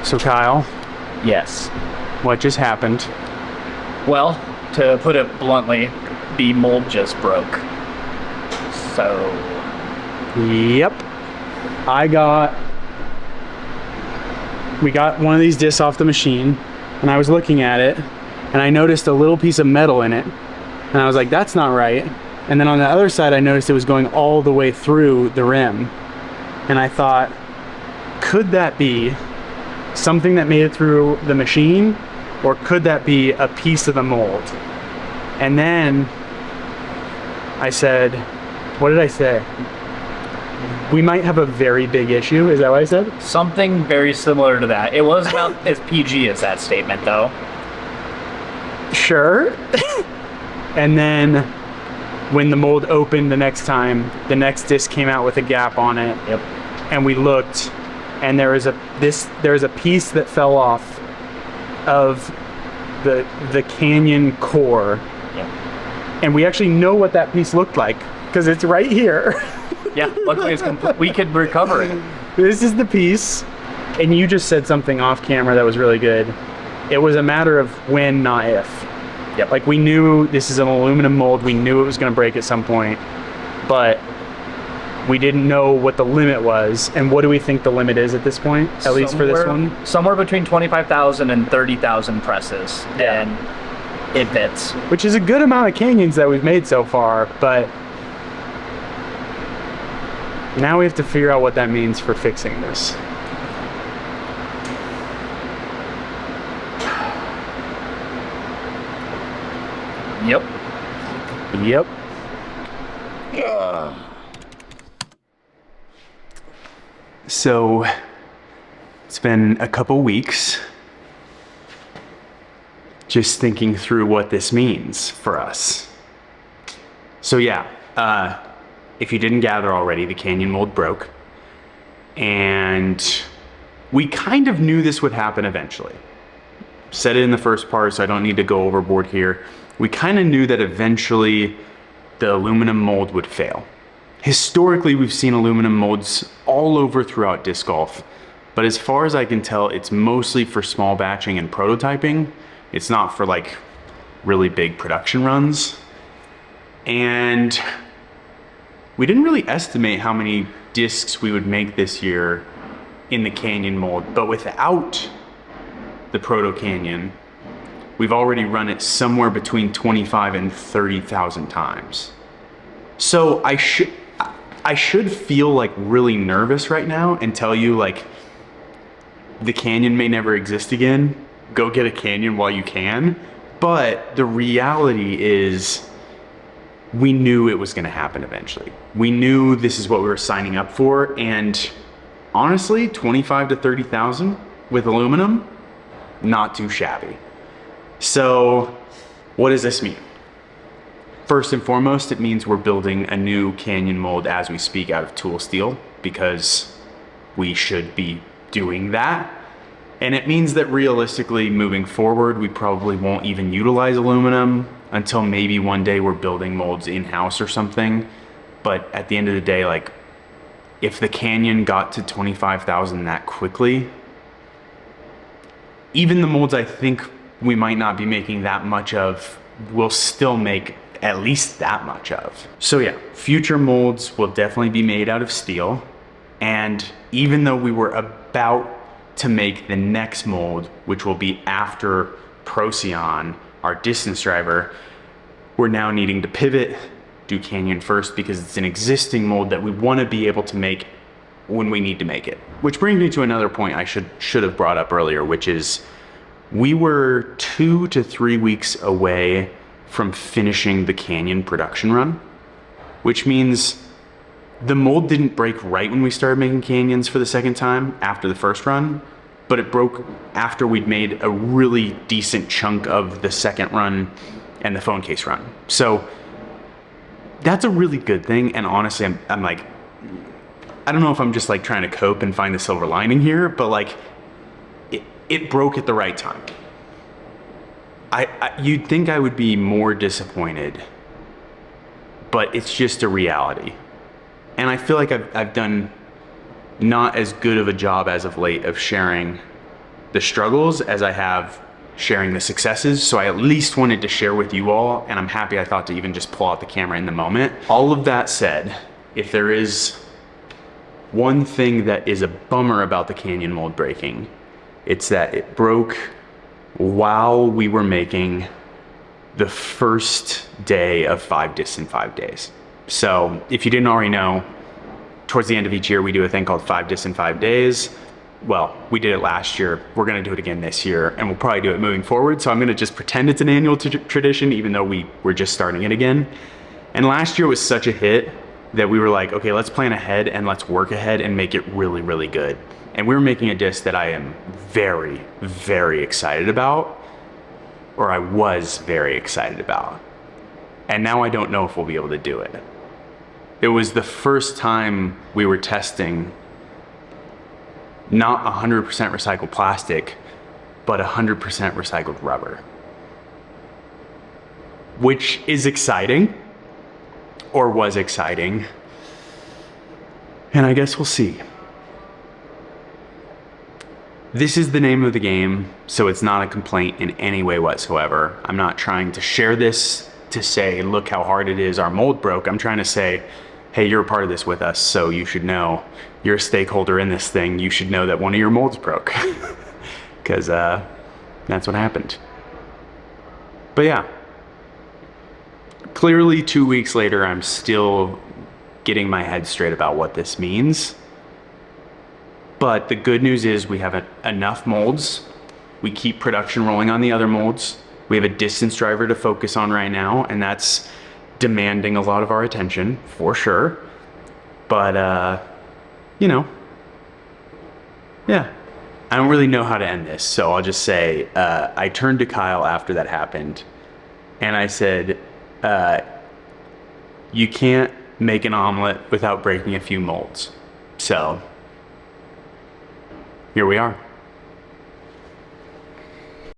So Kyle, Yes. what just happened? Well, to put it bluntly, the mold just broke. So, Yep. We got one of these discs off the machine, and I was looking at it, and I noticed a little piece of metal in it, and I was like, that's not right. And then on the other side, I noticed it was going all the way through the rim, and I thought, could that be something that made it through the machine, or could that be a piece of the mold? And then I said, what did I say? We might have a very big issue. Is that what I said? something very similar to that. It was about as PG as that statement, though. Sure. And then when the mold opened the next time, the next disc came out with a gap on it. Yep. And we looked, and there was a piece that fell off of the canyon core. Yep. And we actually know what that piece looked like because it's right here. Yeah, luckily it's we could recover it. This is the piece. And you just said something off camera that was really good. It was a matter of when, not if. Yep. Like, we knew this is an aluminum mold. We knew it was going to break at some point, but we didn't know what the limit was. And what do we think the limit is at this point, at least for this one? Somewhere between 25,000 and 30,000 presses. Yeah. And it fits. Which is a good amount of canyons that we've made so far, but now we have to figure out what that means for fixing this. Yep. Yep. So it's been a couple weeks just thinking through what this means for us. So yeah, if you didn't gather already, the canyon mold broke, and we kind of knew this would happen eventually. Said it in the first part, so I don't need to go overboard here. We kind of knew that eventually the aluminum mold would fail. Historically, we've seen aluminum molds all over throughout disc golf, but as far as I can tell, it's mostly for small batching and prototyping. It's not for like really big production runs. And we didn't really estimate how many discs we would make this year in the canyon mold, but without the Proto Canyon, we've already run it somewhere between 25 and 30,000 times. So I should feel like really nervous right now and tell you like the canyon may never exist again. Go get a canyon while you can. But the reality is we knew it was going to happen eventually. We knew this is what we were signing up for, and honestly, 25 to 30,000 with aluminum, not too shabby. So what does this mean? First and foremost, it means we're building a new canyon mold as we speak out of tool steel, because we should be doing that. And it means that realistically moving forward, we probably won't even utilize aluminum until maybe one day we're building molds in-house or something. But at the end of the day, like, if the canyon got to 25,000 that quickly, even the molds I think we might not be making that much of, we'll still make at least that much of. So yeah, future molds will definitely be made out of steel. And even though we were about to make the next mold, which will be after Procyon, our distance driver, we're now needing to pivot, do canyon first, because it's an existing mold that we want to be able to make when we need to make it. Which brings me to another point I should have brought up earlier, which is we were 2 to 3 weeks away from finishing the canyon production run, which means the mold didn't break right when we started making canyons for the second time after the first run, but it broke after we'd made a really decent chunk of the second run and the phone case run. So that's a really good thing. And honestly, I'm like, I don't know if I'm just like trying to cope and find the silver lining here, but like it broke at the right time. You'd think I would be more disappointed, but it's just a reality. And I feel like I've done not as good of a job as of late of sharing the struggles as I have sharing the successes. So I at least wanted to share with you all, and I'm happy I thought to even just pull out the camera in the moment. All of that said, if there is one thing that is a bummer about the Canyon mold breaking, it's that it broke while we were making the first day of 5 Discs in 5 days. So if you didn't already know, towards the end of each year, we do a thing called 5 Discs in 5 days. Well, we did it last year. We're gonna do it again this year, and we'll probably do it moving forward. So I'm gonna just pretend it's an annual tradition, even though we're just starting it again. And last year was such a hit that we were like, okay, let's plan ahead and let's work ahead and make it really, really good. And we were making a disc that I am very, very excited about, or I was very excited about. And now I don't know if we'll be able to do it. It was the first time we were testing not 100% recycled plastic, but 100% recycled rubber. Which is exciting, or was exciting. And I guess we'll see. This is the name of the game, so it's not a complaint in any way whatsoever. I'm not trying to share this to say, look how hard it is, our mold broke. I'm trying to say, hey, you're a part of this with us, so you should know, you're a stakeholder in this thing, you should know that one of your molds broke. Because that's what happened. But yeah, clearly 2 weeks later, I'm still getting my head straight about what this means. But the good news is we have enough molds. We keep production rolling on the other molds. We have a distance driver to focus on right now, and that's demanding a lot of our attention, for sure. But, you know, yeah. I don't really know how to end this, so I'll just say, I turned to Kyle after that happened, and I said, you can't make an omelet without breaking a few molds. So here we are.